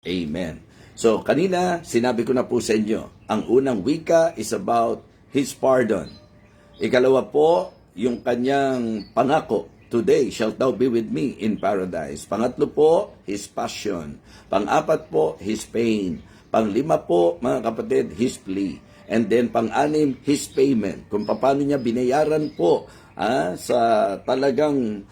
Amen. So, kanina, sinabi ko na po sa inyo, ang unang wika is about His pardon. Ikalawa po, yung kanyang pangako, today shalt thou be with me in paradise. Pangatlo po, His passion. Pang-apat po, His pain. Panglima po, mga kapatid, His plea. And then, pang-anim, His payment. Kung paano niya binayaran po sa talagang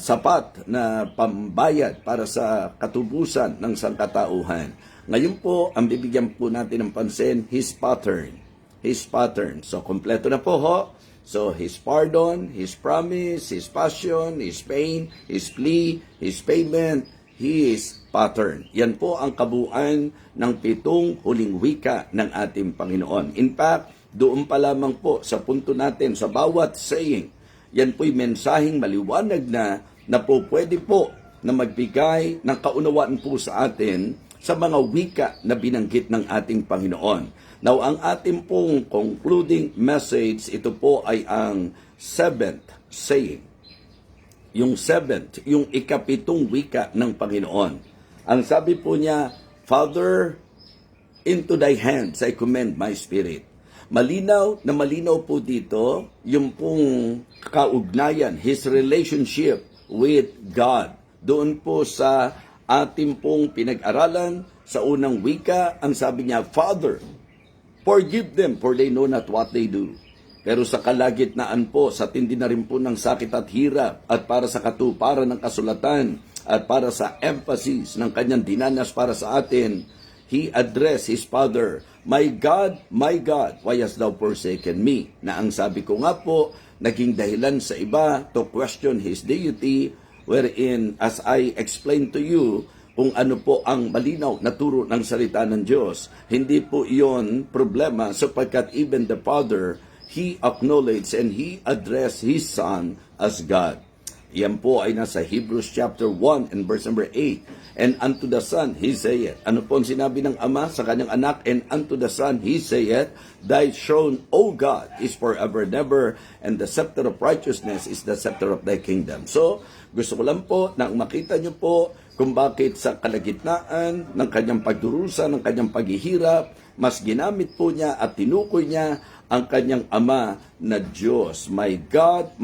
sapat na pambayad para sa katubusan ng sangkatauhan. Ngayon po, ang bibigyan po natin ng pansin, His pattern. His pattern. So, kompleto na po ho. So, His pardon, His promise, His passion, His pain, His plea, His payment, His pattern. Yan po ang kabuuan ng 7 huling wika ng ating Panginoon. In fact, doon pa lamang po sa punto natin, sa bawat saying, yan po'y mensaheng maliwanag na po pwede po na magbigay ng kaunawaan po sa atin sa mga wika na binanggit ng ating Panginoon. Now, ang ating pong concluding message, ito po ay ang 7th saying. Yung 7th, yung ikapitong wika ng Panginoon. Ang sabi po niya, Father, into thy hands I commend my spirit. Malinaw na malinaw po dito yung pong kaugnayan, His relationship with God. Doon po sa ating pong pinag-aralan sa unang wika, ang sabi niya, Father, forgive them for they know not what they do. Pero sa kalagitnaan po, sa tindi na rin po ng sakit at hirap at para sa katuparan ng kasulatan at para sa emphasis ng kanyang dinanas para sa atin, He addressed His Father, my God, why hast thou forsaken me? Na ang sabi ko nga po, naging dahilan sa iba to question His deity, wherein, as I explained to you, kung ano po ang malinaw na turo ng salita ng Diyos, hindi po iyon problema sapagkat even the Father, He acknowledged and He addressed His Son as God. Yan po ay nasa Hebrews chapter 1 and verse number 8. And unto the Son, He saith. Ano po ang sinabi ng Ama sa kanyang anak? And unto the Son, He saith, Thy throne, O God, is forever and ever, and the scepter of righteousness is the scepter of thy kingdom. So, gusto ko lang po na makita nyo po kung bakit sa kalagitnaan ng kanyang pagdurusa, ng kanyang paghihirap, mas ginamit po niya at tinukoy niya ang kanyang Ama na Diyos. My God,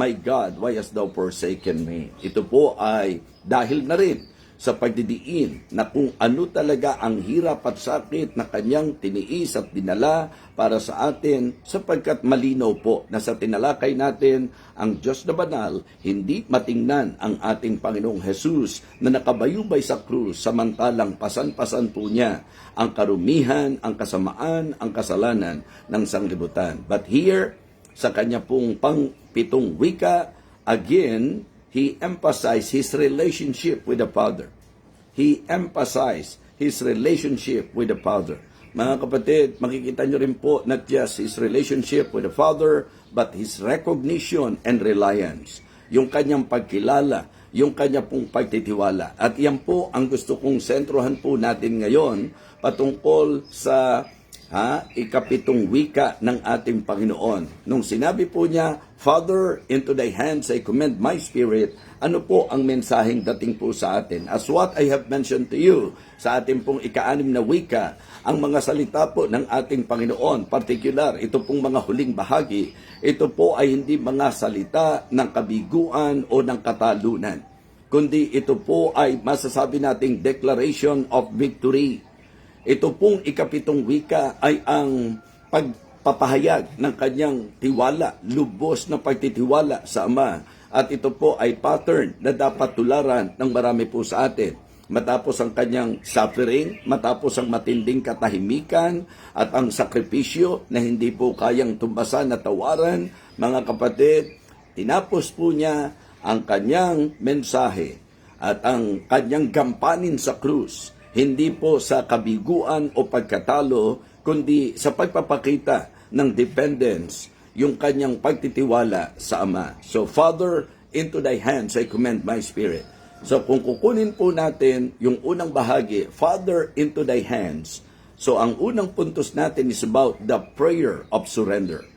why hast thou forsaken me? Ito po ay dahil na rin sa pagdidiin na kung ano talaga ang hirap at sakit na kanyang tiniis at dinala para sa atin, sapagkat malinaw po na sa tinalakay natin ang Diyos na banal, hindi matingnan ang ating Panginoong Jesus na nakabayubay sa krus, samantalang pasan-pasan po niya ang karumihan, ang kasamaan, ang kasalanan ng sanglibutan. But here, sa kanya pong pang-7 wika, again, He emphasized His relationship with the Father. He emphasized His relationship with the Father. Mga kapatid, makikita nyo rin po not just His relationship with the Father, but His recognition and reliance. Yung kanyang pagkilala, yung kanya pong pagtitiwala. At yan po ang gusto kong sentrohan po natin ngayon patungkol sa ikapitong wika ng ating Panginoon. Nung sinabi po niya, Father, into thy hands I commend my spirit, ano po ang mensaheng dating po sa atin? As what I have mentioned to you, sa ating pong ika-6 na wika, ang mga salita po ng ating Panginoon, particular, ito pong mga huling bahagi, ito po ay hindi mga salita ng kabiguan o ng katalunan, kundi ito po ay masasabi nating declaration of victory. Ito pong ikapitong wika ay ang pagpapahayag ng kanyang tiwala, lubos na pagtitiwala sa Ama. At ito po ay pattern na dapat tularan ng marami po sa atin. Matapos ang kanyang suffering, matapos ang matinding katahimikan at ang sakripisyo na hindi po kayang tumbasan at tawaran, mga kapatid, tinapos po niya ang kanyang mensahe at ang kanyang gampanin sa krus. Hindi po sa kabiguan o pagkatalo, kundi sa pagpapakita ng dependence, yung kanyang pagtitiwala sa Ama. So, Father, into thy hands I commend my spirit. So, kung kukunin po natin yung unang bahagi, Father, into thy hands, so ang unang puntos natin is about the prayer of surrender.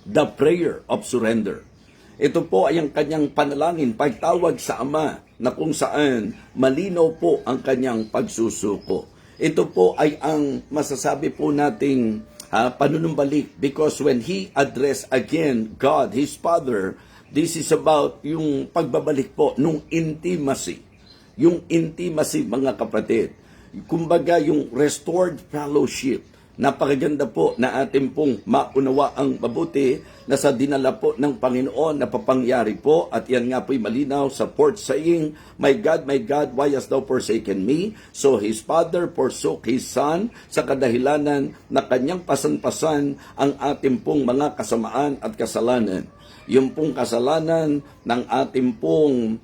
The prayer of surrender. Ito po ay ang kanyang panalangin, pagtawag sa Ama na kung saan malinaw po ang kanyang pagsusuko. Ito po ay ang masasabi po nating panunumbalik, because when he addressed again God, his Father, this is about yung pagbabalik po nung intimacy. Yung intimacy, mga kapatid. Kumbaga, yung restored fellowship. Napakaganda po na ating pong maunawa ang mabuti na sa dinala po ng Panginoon na papangyari po, at yan nga po'y malinaw sa fourth saying, my God, why hast thou forsaken me? So his father forsook his son sa kadahilanan na kanyang pasan-pasan ang ating pong mga kasamaan at kasalanan. Yung pong kasalanan ng ating pong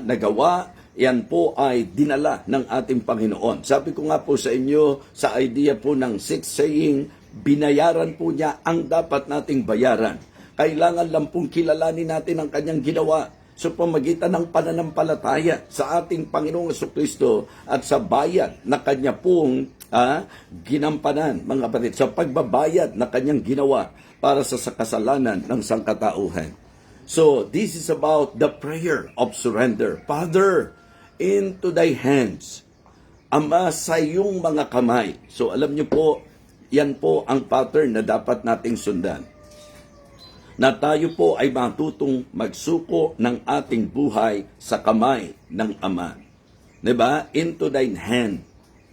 nagawa, yan po ay dinala ng ating Panginoon. Sabi ko nga po sa inyo, sa idea po ng sixth saying, binayaran po niya ang dapat nating bayaran. Kailangan lang pong kilalanin natin ang kanyang ginawa sa pamagitan ng pananampalataya sa ating Panginoong Jesucristo at sa bayad na kanya pong ginampanan, mga kapatid, sa pagbabayad na kanyang ginawa para sa kasalanan ng sangkatauhan. So, this is about the prayer of surrender. Father, into thy hands, Ama, sa iyong mga kamay. So, alam niyo po, yan po ang pattern na dapat nating sundan. Na tayo po ay matutong magsuko ng ating buhay sa kamay ng Ama. Diba? Into thine hand,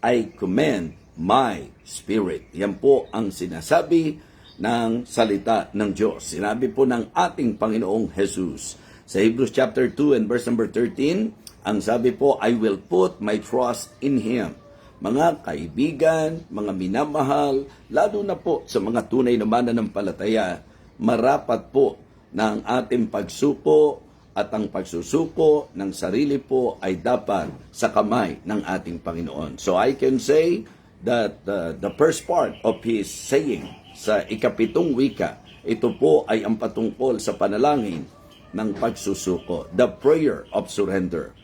I commend my spirit. Yan po ang sinasabi ng salita ng Diyos. Sinabi po ng ating Panginoong Jesus. Sa Hebrews chapter 2 and verse number 13, ang sabi po, I will put my trust in Him. Mga kaibigan, mga minamahal, lalo na po sa mga tunay na mananampalataya, marapat po na ang ating pagsuko at ang pagsusuko ng sarili po ay dapat sa kamay ng ating Panginoon. So I can say that the first part of His saying sa ikapitong wika, ito po ay ang patungkol sa panalangin ng pagsusuko, the prayer of surrender.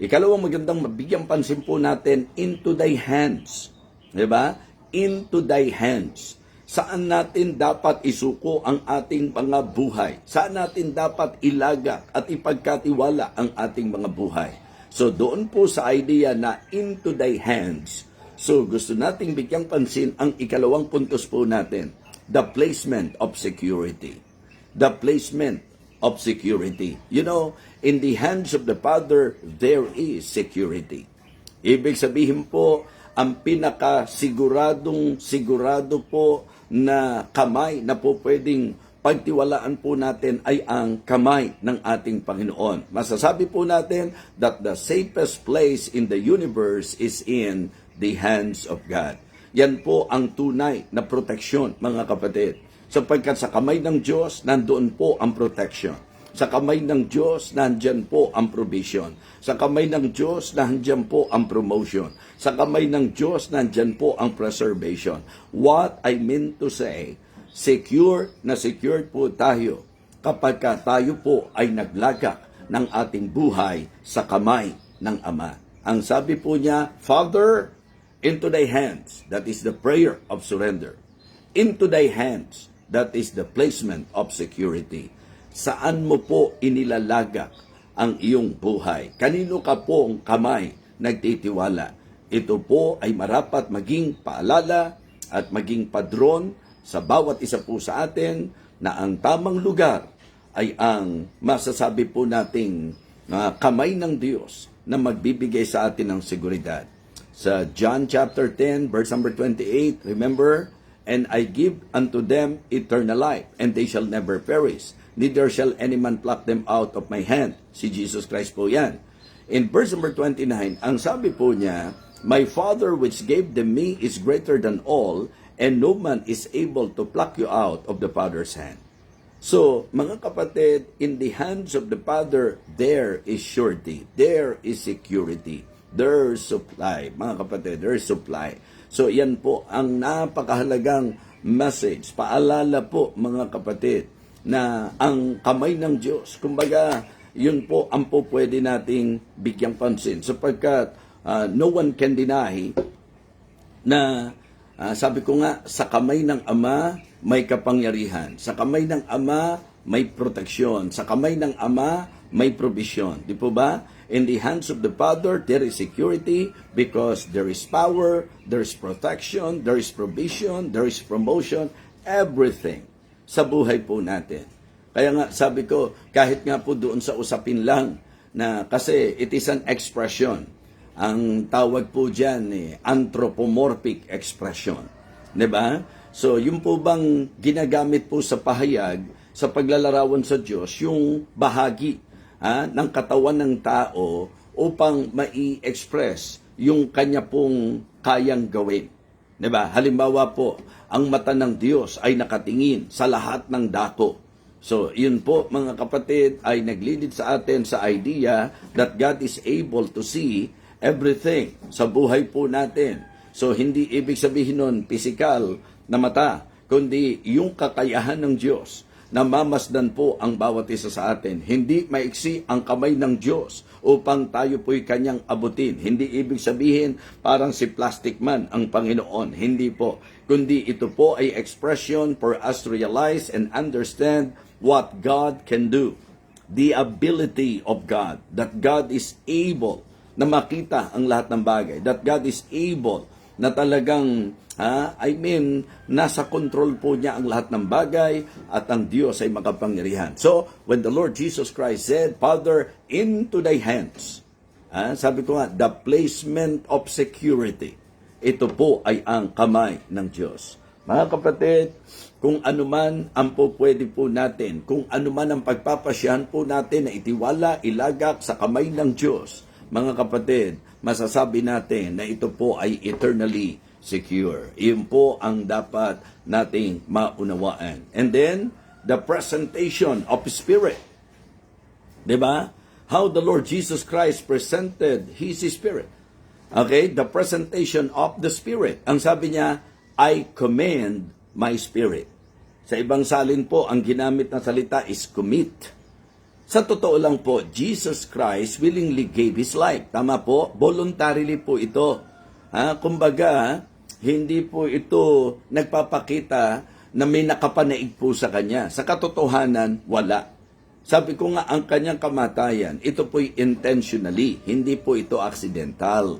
Ikalawang magandang mabigyang pansin po natin, into thy hands. Diba? Into thy hands. Saan natin dapat isuko ang ating mga buhay? Saan natin dapat ilagak at ipagkatiwala ang ating mga buhay? So doon po sa idea na into thy hands. So gusto nating bigyang pansin ang ikalawang puntos po natin, the placement of security. The placement of security. You know, in the hands of the Father, there is security. Ibig sabihin po, ang sigurado po na kamay na po pwedeng pagtiwalaan po natin ay ang kamay ng ating Panginoon. Masasabi po natin that the safest place in the universe is in the hands of God. Yan po ang tunay na proteksyon, mga kapatid. Sapagkat sa kamay ng Diyos, nandoon po ang protection. Sa kamay ng Diyos, nandyan po ang provision. Sa kamay ng Diyos, nandyan po ang promotion. Sa kamay ng Diyos, nandyan po ang preservation. What I mean to say, secure na secured po tayo kapag tayo po ay naglagak ng ating buhay sa kamay ng Ama. Ang sabi po niya, Father, into thy hands, that is the prayer of surrender. Into thy hands, that is the placement of security. Saan mo po inilalagak ang iyong buhay? Kanino ka po ang kamay nagtitiwala? Ito po ay marapat maging paalala at maging padron sa bawat isa po sa atin na ang tamang lugar ay ang masasabi po nating kamay ng Diyos na magbibigay sa atin ng seguridad. Sa John chapter 10, verse number 28, remember, and I give unto them eternal life, and they shall never perish, neither shall any man pluck them out of my hand. Si Jesus Christ po yan. In verse number 29, ang sabi po niya, my Father which gave them me is greater than all, and no man is able to pluck you out of the Father's hand. So, mga kapatid, in the hands of the Father, there is surety, there is security, there is supply. Mga kapatid, there is supply. So, yan po ang napakahalagang message. Paalala po, mga kapatid, na ang kamay ng Diyos, kumbaga, yun po ang po pwede nating bigyang pansin. Sapagkat no one can deny na, sabi ko nga, sa kamay ng Ama, may kapangyarihan. Sa kamay ng Ama, may proteksyon. Sa kamay ng Ama, may provision. Di po ba? In the hands of the Father, there is security because there is power, there is protection, there is provision, there is promotion, everything sa buhay po natin. Kaya nga sabi ko, kahit nga po doon sa usapin lang, na kasi it is an expression. Ang tawag po dyan, anthropomorphic expression. Diba? So, yung po bang ginagamit po sa pahayag, sa paglalarawan sa Diyos, yung bahagi ng katawan ng tao upang mai-express yung kanya pong kayang gawin. Diba? Halimbawa po, ang mata ng Diyos ay nakatingin sa lahat ng dako. So, yun po mga kapatid ay naglilid sa atin sa idea that God is able to see everything sa buhay po natin. So, hindi ibig sabihin nun physical na mata, kundi yung kakayahan ng Diyos na mamasdan po ang bawat isa sa atin. Hindi maiksi ang kamay ng Diyos upang tayo po'y kanyang abutin. Hindi ibig sabihin parang si plastic man ang Panginoon. Hindi po. Kundi ito po ay expression for us to realize and understand what God can do. The ability of God. That God is able na makita ang lahat ng bagay. That God is able na talagang, nasa control po niya ang lahat ng bagay at ang Diyos ay makapangyarihan. So, when the Lord Jesus Christ said, Father, into thy hands, sabi ko nga, the placement of security, ito po ay ang kamay ng Diyos. Mga kapatid, kung anuman ang po pwede po natin, kung anuman ang pagpapasyahan po natin na itiwala, ilagak sa kamay ng Diyos, mga kapatid, masasabi natin na ito po ay eternally secure. Iyon po ang dapat nating maunawaan. And then, the presentation of Spirit. Diba? How the Lord Jesus Christ presented His Spirit. Okay? The presentation of the Spirit. Ang sabi niya, I commend my spirit. Sa ibang salin po, ang ginamit na salita is commit. Sa totoo lang po, Jesus Christ willingly gave His life. Tama po? Voluntarily po ito. Kumbaga, hindi po ito nagpapakita na may nakapanaig po sa Kanya. Sa katotohanan, wala. Sabi ko nga, ang Kanyang kamatayan, ito po'y intentionally. Hindi po ito accidental.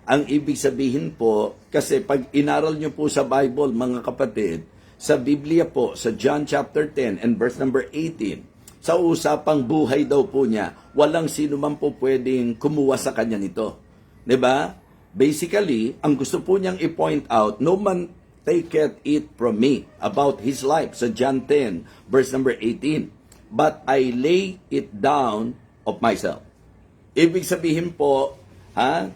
Ang ibig sabihin po, kasi pag inaral nyo po sa Bible, mga kapatid, sa Biblia po, sa John chapter 10 and verse number 18, sa usapang buhay daw po niya, walang sino man po pwedeng kumuha sa kanya nito. 'Di ba? Basically, ang gusto po niyang i-point out, no man taketh it from me about his life sa John 10 verse number 18. But I lay it down of myself. Ibig sabihin po,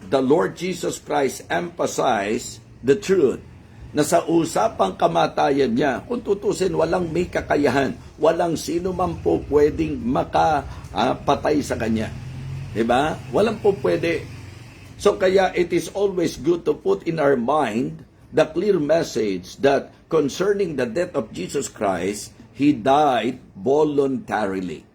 the Lord Jesus Christ emphasized the truth na sa usapang kamatayan niya, kung tutusin, walang may kakayahan, walang sino man po pwedeng makapatay sa kanya. Diba? Walang po pwede. So kaya it is always good to put in our mind the clear message that concerning the death of Jesus Christ, He died voluntarily.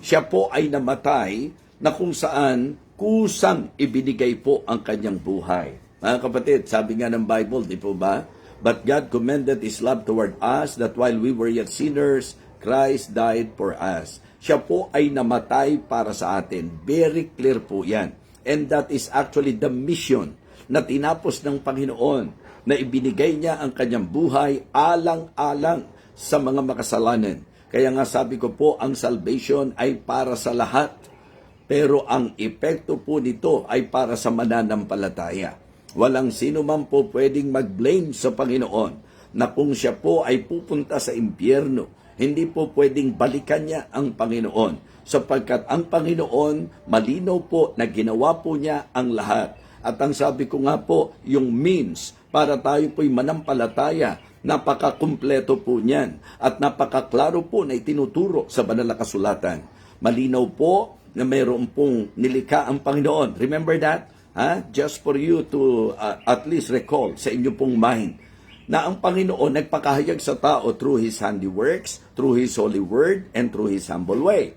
Siya po ay namatay na kung saan kusang ibinigay po ang kanyang buhay. Mga kapatid, sabi nga ng Bible, di po ba? But God commended His love toward us that while we were yet sinners, Christ died for us. Siya po ay namatay para sa atin. Very clear po yan. And that is actually the mission na tinapos ng Panginoon na ibinigay niya ang kanyang buhay alang-alang sa mga makasalanan. Kaya nga sabi ko po, ang salvation ay para sa lahat. Pero ang epekto po nito ay para sa mananampalataya. Walang sino man po pwedeng mag-blame sa Panginoon na kung siya po ay pupunta sa impyerno, hindi po pwedeng balikan niya ang Panginoon. Sapagkat ang Panginoon, malinaw po na ginawa po niya ang lahat. At ang sabi ko nga po, yung means para tayo po'y manampalataya, napakakumpleto po niyan. At napakaklaro po na itinuturo sa banal na kasulatan. Malinaw po na mayroon pong nilikha ang Panginoon. Remember that? Just for you to at least recall sa inyo pong mind na ang Panginoon nagpakahayag sa tao through His handiworks, through His holy word, and through His humble way.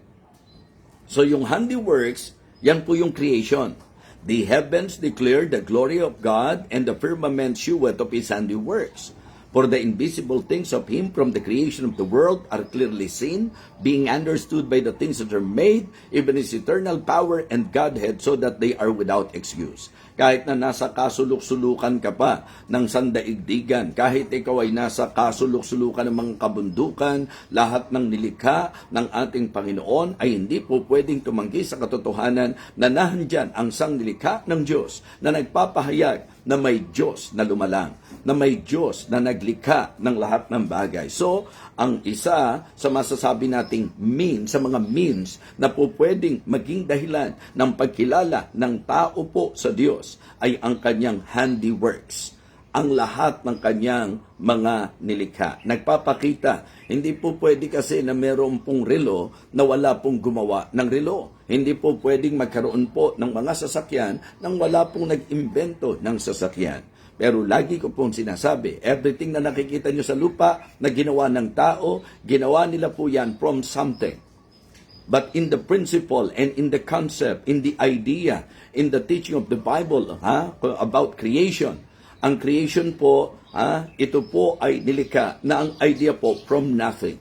So yung handiworks, yan po yung creation. The heavens declare the glory of God and the firmament sheweth of His handiworks. For the invisible things of Him from the creation of the world are clearly seen, being understood by the things that are made, even His eternal power and Godhead, so that they are without excuse. Kahit na nasa kasulok-sulukan ka pa ng sandaigdigan, kahit ikaw ay nasa kasulok-sulukan ng mga kabundukan, lahat ng nilikha ng ating Panginoon ay hindi po pwedeng tumanggi sa katotohanan na nahandyan ang sangnilikha ng Diyos na nagpapahayag na may Diyos na lumalang, na may Diyos na naglikha ng lahat ng bagay. So, ang isa sa masasabi nating means, sa mga means na po pwedeng maging dahilan ng pagkilala ng tao po sa Diyos ay ang kanyang handiworks, ang lahat ng kanyang mga nilikha. Nagpapakita, hindi po pwede kasi na meron pong relo na wala pong gumawa ng relo. Hindi po pwedeng magkaroon po ng mga sasakyan nang wala pong nag-imbento ng sasakyan. Pero lagi ko pong sinasabi, everything na nakikita nyo sa lupa na ginawa ng tao, ginawa nila po yan from something. But in the principle and in the concept, in the idea, in the teaching of the Bible about creation, ang creation po, ito po ay nilikha na ang idea po from nothing.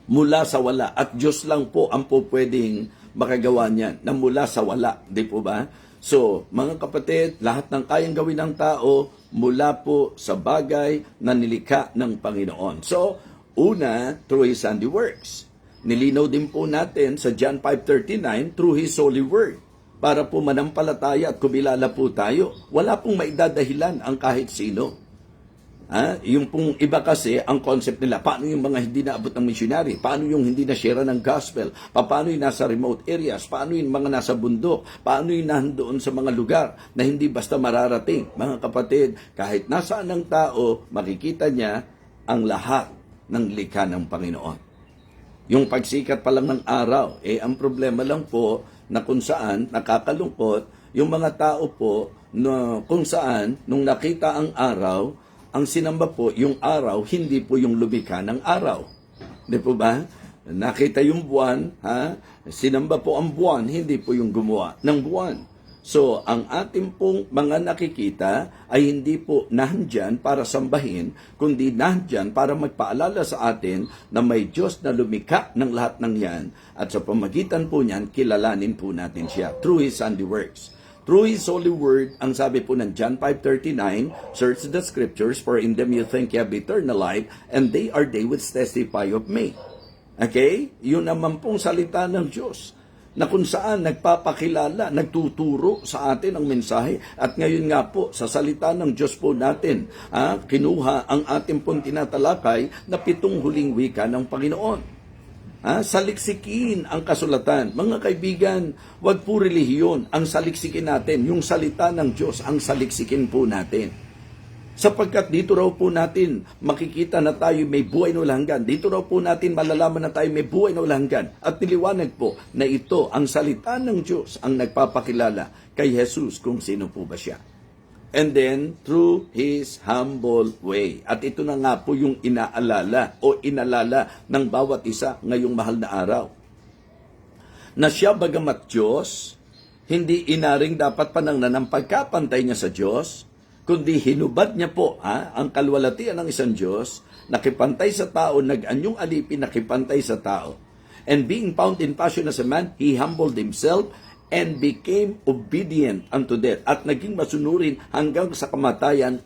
Mula sa wala. At Diyos lang po ang po pwedeng makagawa niyan, na mula sa wala. Di po ba? So, mga kapatid, lahat ng kayang gawin ng tao mula po sa bagay na nilikha ng Panginoon. So, una, through His handiworks. Nilinaw din po natin sa John 5:39 through His holy word. Para po manampalataya at kumilala po tayo. Wala pong maidadahilan ang kahit sino. Yung pong iba kasi, ang concept nila, paano yung mga hindi naabot ng missionary? Paano yung hindi na-share ng gospel? Paano yung nasa remote areas? Paano yung mga nasa bundok? Paano yung nandoon sa mga lugar na hindi basta mararating? Mga kapatid, kahit nasaan ang tao, makikita niya ang lahat ng likha ng Panginoon. Yung pagsikat pa lang ng araw, ang problema lang po na kung saan nakakalungkot, yung mga tao po na kung saan nung nakita ang araw, ang sinamba po, yung araw, hindi po yung lumikha ng araw. Di po ba? Nakita yung buwan, sinamba po ang buwan, hindi po yung gumawa ng buwan. So, ang ating pong mga nakikita ay hindi po nandyan para sambahin, kundi nandyan para magpaalala sa atin na may Diyos na lumikha ng lahat ng yan. At sa pamagitan po niyan, kilalanin po natin siya through His handiworks. Through His holy word, ang sabi po ng John 5:39, search the scriptures, for in them you think you have eternal life, and they which testify of me. Okay? Yun naman pong salita ng Diyos, na kung saan nagpapakilala, nagtuturo sa atin ang mensahe. At ngayon nga po, sa salita ng Diyos po natin, kinuha ang ating pong tinatalakay na 7 huling wika ng Panginoon. Saliksikin ang kasulatan. Mga kaibigan, wag po relihiyon ang saliksikin natin. Yung salita ng Diyos ang saliksikin po natin. Sapagkat dito raw po natin makikita na tayo may buhay na walang hanggan. Dito raw po natin malalaman na tayo may buhay na walang hanggan. At niliwanag po na ito, ang salita ng Diyos ang nagpapakilala kay Jesus kung sino po ba siya. And then, through His humble way. At ito na nga po yung inaalala o inalala ng bawat isa ngayong mahal na araw. Na siya bagamat Diyos, hindi inaring dapat panangnan ng pagkapantay niya sa Diyos, kundi hinubad niya po ang kalwalatian ng isang Diyos, nakipantay sa tao, nag-anyong alipin, nakipantay sa tao. And being found in fashion as a man, He humbled Himself and became obedient unto death. At naging masunurin hanggang sa kamatayan,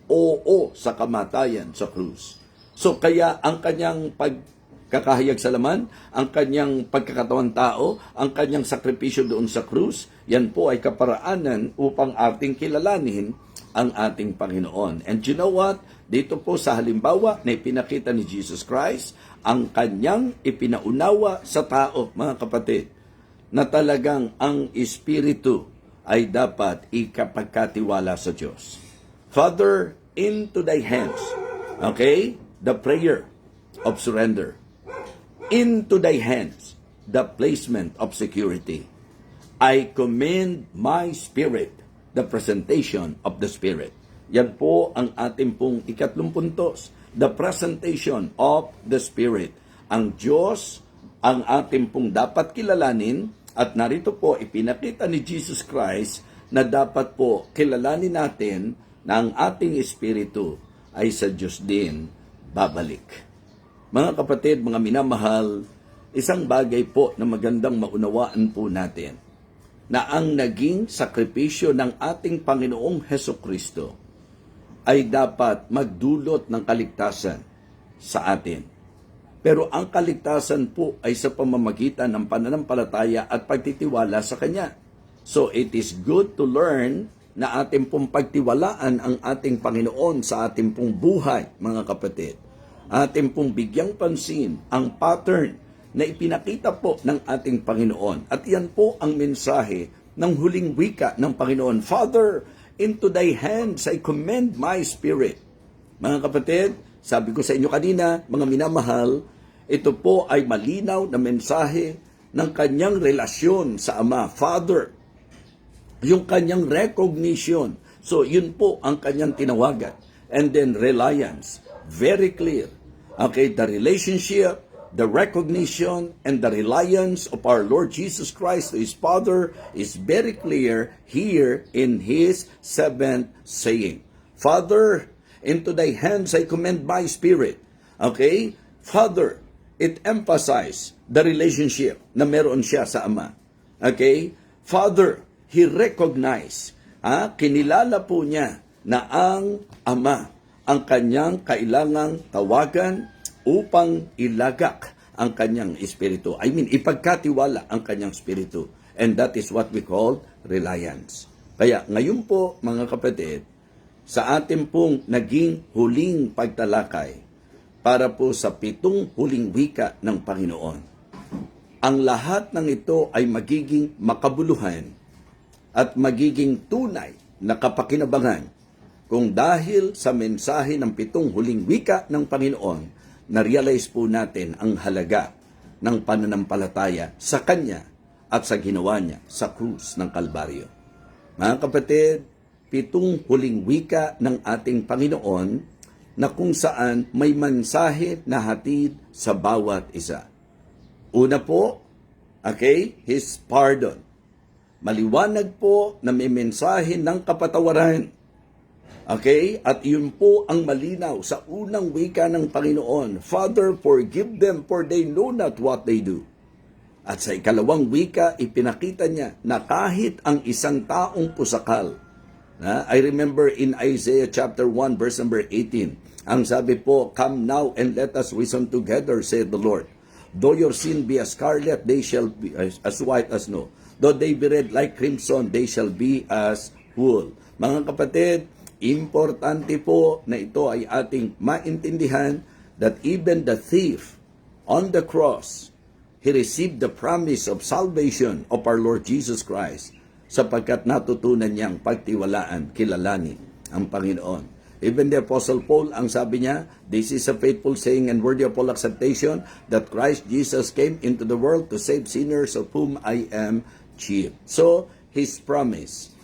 sa kamatayan sa krus. So kaya ang kanyang pagkakahayag sa laman, ang kanyang pagkakatawan tao, ang kanyang sakripisyo doon sa krus, yan po ay kaparaanan upang ating kilalanin ang ating Panginoon. And you know what? Dito po sa halimbawa na ipinakita ni Jesus Christ, ang kanyang ipinaunawa sa tao, mga kapatid, na talagang ang Espiritu ay dapat ikapagkatiwala sa Diyos. Father, into thy hands, okay, the prayer of surrender. Into thy hands, the placement of security. I commend my spirit, the presentation of the Spirit. Yan po ang ating pong 3 puntos, the presentation of the Spirit. Ang Diyos, ang ating pong dapat kilalanin. At narito po, ipinakita ni Jesus Christ na dapat po kilalanin natin na ang ating espiritu ay sa Diyos din babalik. Mga kapatid, mga minamahal, isang bagay po na magandang maunawaan po natin na ang naging sakripisyo ng ating Panginoong Hesukristo ay dapat magdulot ng kaligtasan sa atin. Pero ang kaligtasan po ay sa pamamagitan ng pananampalataya at pagtitiwala sa Kanya. So it is good to learn na ating pong pagtiwalaan ang ating Panginoon sa ating pong buhay, mga kapatid. Ating pong bigyang pansin ang pattern na ipinakita po ng ating Panginoon. At yan po ang mensahe ng huling wika ng Panginoon. Father, into thy hands I commend my spirit. Mga kapatid, sabi ko sa inyo kanina, mga minamahal, ito po ay malinaw na mensahe ng kanyang relasyon sa Ama, Father. Yung kanyang recognition. So, yun po ang kanyang tinawagan. And then, reliance. Very clear. Okay, the relationship, the recognition, and the reliance of our Lord Jesus Christ to His Father is very clear here in His 7th saying. Father, into thy hands I commend my spirit. Okay? Father, it emphasizes the relationship na meron siya sa Ama. Okay? Father, He recognized, kinilala po niya na ang Ama ang kanyang kailangang tawagan upang ilagak ang kanyang espiritu. Ipagkatiwala ang kanyang espiritu. And that is what we call reliance. Kaya ngayon po, mga kapatid, sa ating pong naging huling pagtalakay para po sa 7 huling wika ng Panginoon, ang lahat ng ito ay magiging makabuluhan at magiging tunay na kapakinabangan kung dahil sa mensahe ng 7 huling wika ng Panginoon, na-realize po natin ang halaga ng pananampalataya sa Kanya at sa ginawa niya sa krus ng Kalbaryo. Mga kapatid, 7 huling wika ng ating Panginoon na kung saan may mensahe na hatid sa bawat isa. Una po, okay, His pardon. Maliwanag po na may mensahe ng kapatawaran. Okay? At yun po ang malinaw sa unang wika ng Panginoon. Father, forgive them for they know not what they do. At sa ikalawang wika, ipinakita niya na kahit ang isang taong pusakal. I remember in Isaiah chapter 1 verse number 18, ang sabi po, come now and let us reason together, said the Lord. Though your sin be as scarlet, they shall be as white as snow. Though they be red like crimson, they shall be as wool. Mga kapatid, importante po na ito ay ating maintindihan that even the thief on the cross, he received the promise of salvation of our Lord Jesus Christ sapagkat natutunan niyang pagtiwalaan, kilalanin ang Panginoon. Even the Apostle Paul, ang sabi niya, this is a faithful saying and worthy of all acceptation that Christ Jesus came into the world to save sinners of whom I am chief. So, His promise,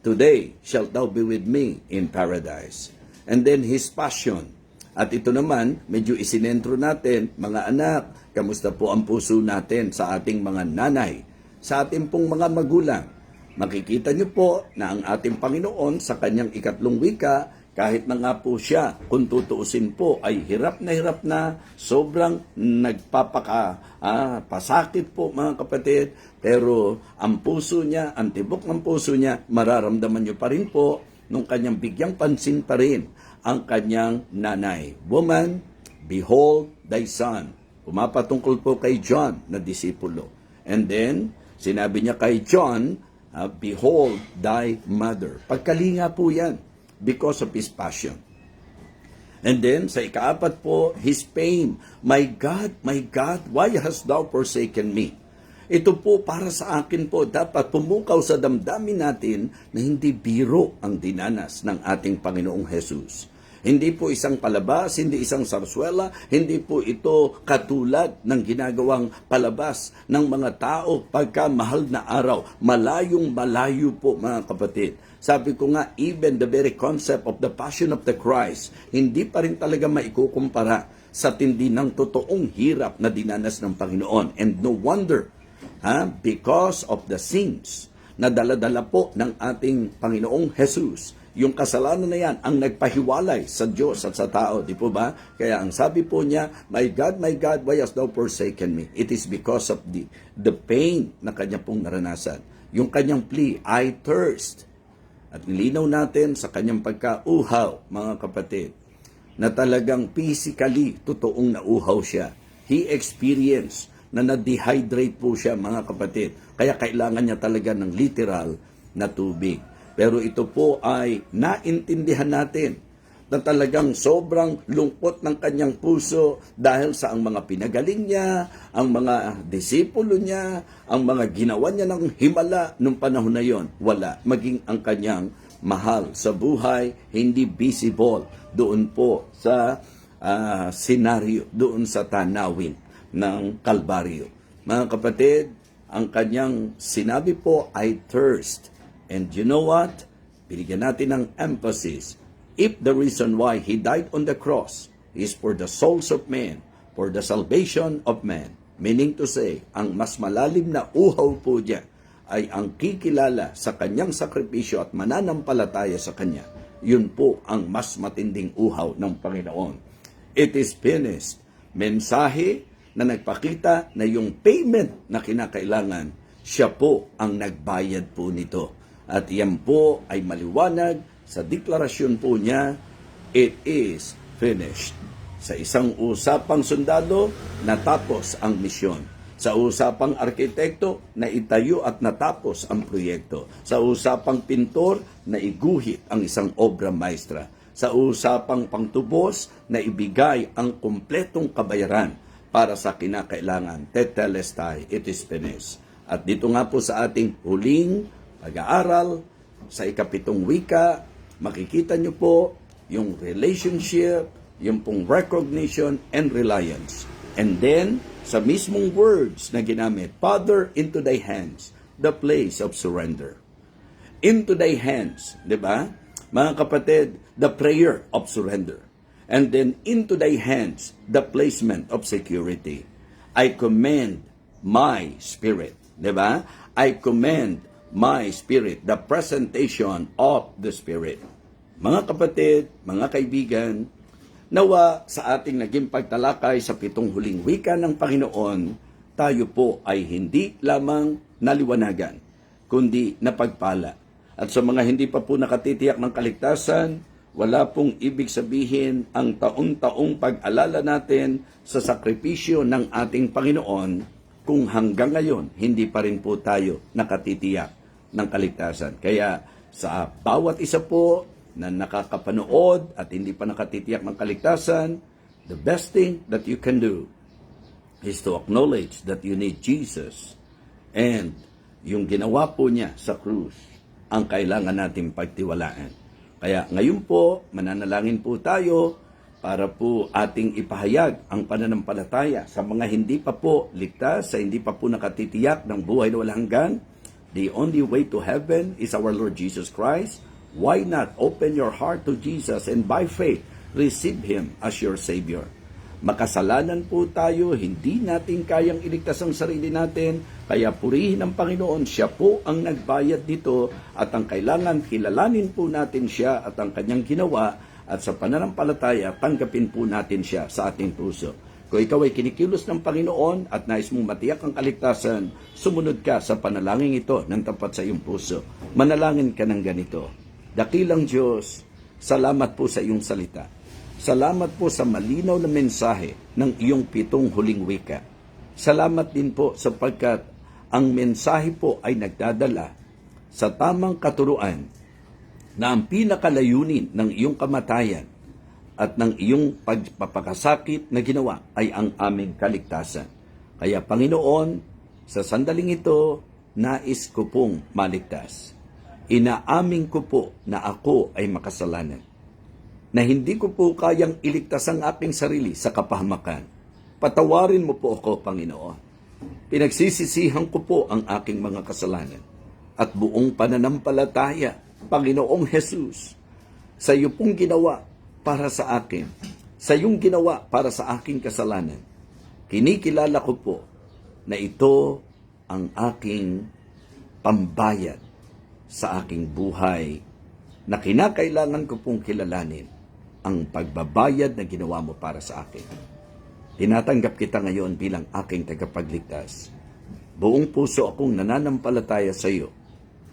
today shalt thou be with me in paradise. And then His passion. At ito naman, medyo isinentro natin, mga anak, kamusta po ang puso natin sa ating mga nanay, sa ating pong mga magulang. Makikita niyo po na ang ating Panginoon sa kanyang 3 wika, kahit na nga po siya, kung tutuusin po, ay hirap na, sobrang pasakit po mga kapatid, pero ang puso niya, ang tibok ng puso niya, mararamdaman niyo pa rin po, nung kanyang bigyang pansin pa rin, ang kanyang nanay. Woman, behold thy son. Pumapatungkol po kay John na disipulo. And then, sinabi niya kay John, behold thy mother. Pagkalinga po yan because of his passion. And then, sa 4 po, his pain. My God, why hast thou forsaken me? Ito po para sa akin po, dapat pumukaw sa damdamin natin na hindi biro ang dinanas ng ating Panginoong Jesus. Hindi po isang palabas, hindi isang sarsuela, hindi po ito katulad ng ginagawang palabas ng mga tao pagka mahal na araw. Malayong malayo po mga kapatid. Sabi ko nga, even the very concept of the passion of the Christ, hindi pa rin talaga maikukumpara sa tindi ng totoong hirap na dinanas ng Panginoon. And no wonder, because of the sins na dala-dala po ng ating Panginoong Jesus, Yung kasalanan na yan ang nagpahiwalay sa Diyos at sa tao, di po ba? Kaya ang sabi po niya, my God, why hast thou forsaken me? It is because of the pain na kanya pong naranasan. Yung kanyang plea, I thirst. At nilinaw natin sa kanyang pagkauhaw, mga kapatid, na talagang physically, totoong nauhaw siya. He experienced na na-dehydrate po siya, mga kapatid. Kaya kailangan niya talaga ng literal na tubig. Pero ito po ay naintindihan natin na talagang sobrang lungkot ng kanyang puso dahil sa ang mga pinagaling niya, ang mga disipulo niya, ang mga ginawa niya ng himala nung panahon na yon. Wala. Maging ang kanyang mahal sa buhay, hindi visible doon po sa senaryo, doon sa tanawin ng Kalbaryo. Mga kapatid, ang kanyang sinabi po, I thirst. And you know what? Binigyan natin ng emphasis. If the reason why He died on the cross is for the souls of men, for the salvation of men, meaning to say, ang mas malalim na uhaw po niya ay ang kikilala sa kanyang sakripisyo at mananampalataya sa kanya. Yun po ang mas matinding uhaw ng Panginoon. It is finished. Mensahe na nagpakita na yung payment na kinakailangan, siya po ang nagbayad po nito. At yan po ay maliwanag sa deklarasyon po niya, it is finished. Sa isang usapang sundalo, natapos ang misyon. Sa usapang arkitekto, naitayo at natapos ang proyekto. Sa usapang pintor, naiguhit ang isang obra maestra. Sa usapang pangtubos, naibigay ang kumpletong kabayaran para sa kinakailangan. Tetelestai, it is finished. At dito nga po sa ating huling pag-aaral, sa ikapitong wika, makikita nyo po yung relationship, yung pong recognition and reliance. And then, sa mismong words na ginamit, Father, into thy hands, the place of surrender. Into thy hands, di ba? Mga kapatid, the prayer of surrender. And then, into thy hands, the placement of security. I commend my spirit, di ba? I commend my spirit, the presentation of the Spirit. Mga kapatid, mga kaibigan, nawa sa ating naging pagtalakay sa 7 huling wika ng Panginoon, tayo po ay hindi lamang naliwanagan, kundi napagpala. At sa mga hindi pa po nakatitiyak ng kaligtasan, wala pong ibig sabihin ang taon-taong pag-alala natin sa sakripisyo ng ating Panginoon kung hanggang ngayon hindi pa rin po tayo nakatitiyak ng kaligtasan. Kaya sa bawat isa po na nakakapanood at hindi pa nakatitiyak ng kaligtasan, the best thing that you can do is to acknowledge that you need Jesus. And yung ginawa po niya sa krus, ang kailangan natin pagtiwalaan. Kaya ngayon po, mananalangin po tayo para po ating ipahayag ang pananampalataya sa mga hindi pa po ligtas, sa hindi pa po nakatitiyak ng buhay na walang hanggan. The only way to heaven is our Lord Jesus Christ. Why not open your heart to Jesus and by faith, receive Him as your Savior? Makasalanan po tayo, hindi natin kayang iligtas ang sarili natin, kaya purihin ang Panginoon, siya po ang nagbayad dito at ang kailangan kilalanin po natin siya at ang kanyang ginawa at sa pananampalataya, tanggapin po natin siya sa ating puso. Kung ikaw ay kinikilos ng Panginoon at nais mong matiyak ang kaligtasan, sumunod ka sa panalangin ito ng tapat sa iyong puso. Manalangin ka ng ganito. Dakilang Diyos, salamat po sa iyong salita. Salamat po sa malinaw na mensahe ng iyong 7 huling wika. Salamat din po sapagkat ang mensahe po ay nagdadala sa tamang katuruan na ang pinakalayunin ng iyong kamatayan at ng iyong pagpapakasakit na ginawa ay ang aming kaligtasan. Kaya Panginoon, sa sandaling ito, nais ko pong maligtas. Inaamin ko po na ako ay makasalanan, na hindi ko po kayang iligtas ang aking sarili sa kapahamakan. Patawarin mo po ako, Panginoon. Pinagsisisihan ko po ang aking mga kasalanan at buong pananampalataya, Panginoong Jesus, sa iyo pong ginawa para sa akin, sa iyong ginawa para sa aking kasalanan. Kinikilala ko po na ito ang aking pambayad sa aking buhay na kinakailangan ko pong kilalanin ang pagbabayad na ginawa mo para sa akin. Tinatanggap kita ngayon bilang aking tagapagligtas. Buong puso akong nananampalataya sa iyo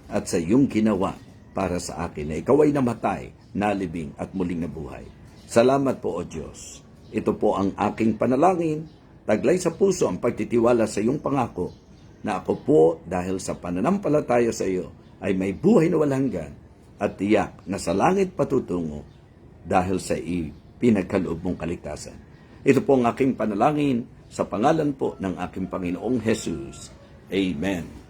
at sa iyong ginawa para sa akin na ikaw ay namatay, nalibing at muling nabuhay. Salamat po, O Diyos. Ito po ang aking panalangin, taglay sa puso ang pagtitiwala sa iyong pangako na ako po dahil sa pananampalataya sa iyo ay may buhay na walang hanggan at tiyak na sa langit patutungo dahil sa pinagkaloob mong kaligtasan. Ito po ang aking panalangin sa pangalan po ng aking Panginoong Jesus. Amen.